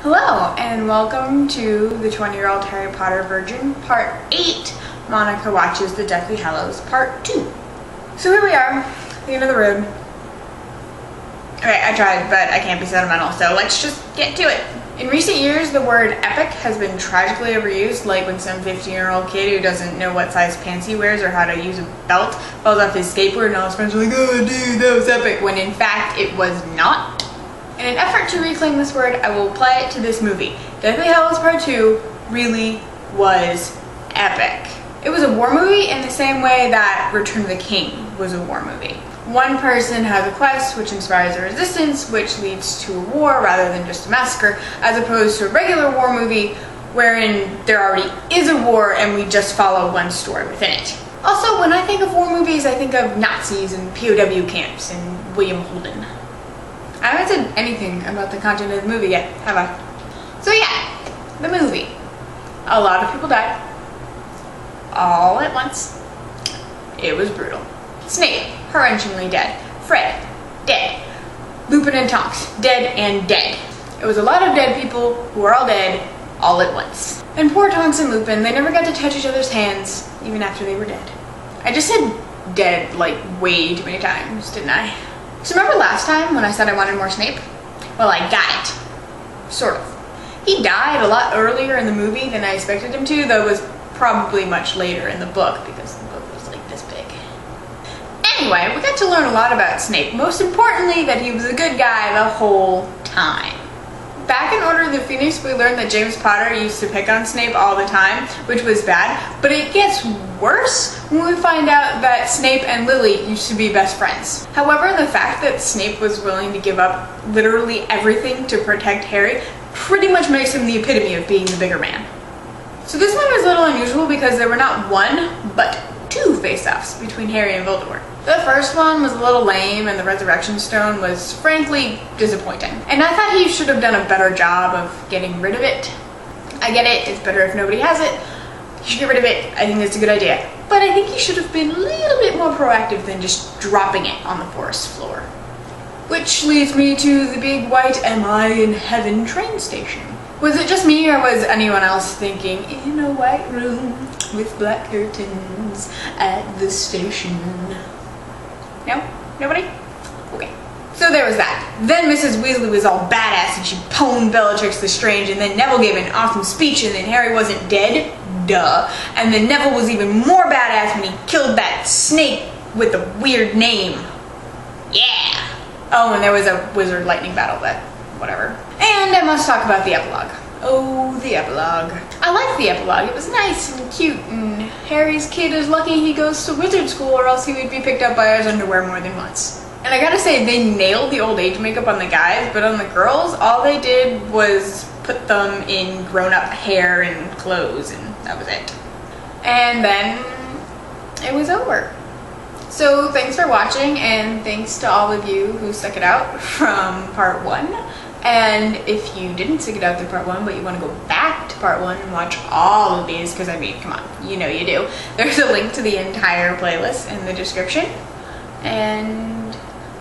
Hello, and welcome to the 20-Year-Old Harry Potter Virgin, Part 8, Monica Watches the Deathly Hallows, Part 2. So here we are, the end of the road. Okay, I tried, but I can't be sentimental, so let's just get to it. In recent years, the word epic has been tragically overused, like when some 15-year-old kid who doesn't know what size pants he wears or how to use a belt falls off his skateboard and all his friends are like, oh dude, that was epic, when in fact it was not. In an effort to reclaim this word, I will apply it to this movie. Deathly Hallows Part 2 really was epic. It was a war movie in the same way that Return of the King was a war movie. One person has a quest which inspires a resistance, which leads to a war rather than just a massacre, as opposed to a regular war movie wherein there already is a war and we just follow one story within it. Also, when I think of war movies, I think of Nazis and POW camps and William Holden. I haven't said anything about the content of the movie yet, have I? So yeah, the movie. A lot of people died. All at once. It was brutal. Snape, horrendingly dead. Fred, dead. Lupin and Tonks, dead and dead. It was a lot of dead people who were all dead, all at once. And poor Tonks and Lupin, they never got to touch each other's hands, even after they were dead. I just said dead like way too many times, didn't I? So remember last time when I said I wanted more Snape? Well, I got it. Sort of. He died a lot earlier in the movie than I expected him to, though it was probably much later in the book because the book was like this big. Anyway, we got to learn a lot about Snape. Most importantly, that he was a good guy the whole time. Back in Order of the Phoenix, we learned that James Potter used to pick on Snape all the time, which was bad, but it gets worse when we find out that Snape and Lily used to be best friends. However, the fact that Snape was willing to give up literally everything to protect Harry pretty much makes him the epitome of being the bigger man. So this one was a little unusual because there were not one, but two face-offs between Harry and Voldemort. The first one was a little lame and the Resurrection Stone was frankly disappointing. And I thought he should have done a better job of getting rid of it. I get it, it's better if nobody has it. You should get rid of it, I think that's a good idea. But I think he should have been a little bit more proactive than just dropping it on the forest floor. Which leads me to the big white Am I in Heaven train station. Was it just me, or was anyone else thinking, in a white room with black curtains at the station? No? Nobody? Okay. So there was that. Then Mrs. Weasley was all badass and she pwned Bellatrix Lestrange, and then Neville gave an awesome speech, and then Harry wasn't dead. Duh. And then Neville was even more badass when he killed that snake with a weird name. Yeah. Oh, and there was a wizard lightning battle, but whatever. And I must talk about the epilogue. Oh, the epilogue. I liked the epilogue. It was nice and cute, and Harry's kid is lucky he goes to wizard school, or else he would be picked up by his underwear more than once. And I gotta say, they nailed the old age makeup on the guys, but on the girls, all they did was put them in grown-up hair and clothes, and that was it. And then it was over. So thanks for watching, and thanks to all of you who stuck it out from part 1. And if you didn't stick it out through part 1, but you want to go back to part 1 and watch all of these, because I mean, come on, you know you do. There's a link to the entire playlist in the description. And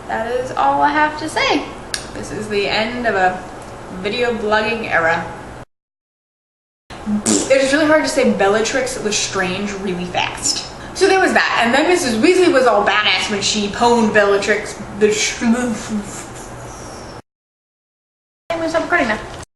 that is all I have to say. This is the end of a video blogging era. It was really hard to say Bellatrix Lestrange really fast. So there was that, and then Mrs. Weasley was all badass when she pwned Bellatrix. I'm gonna stop recording now.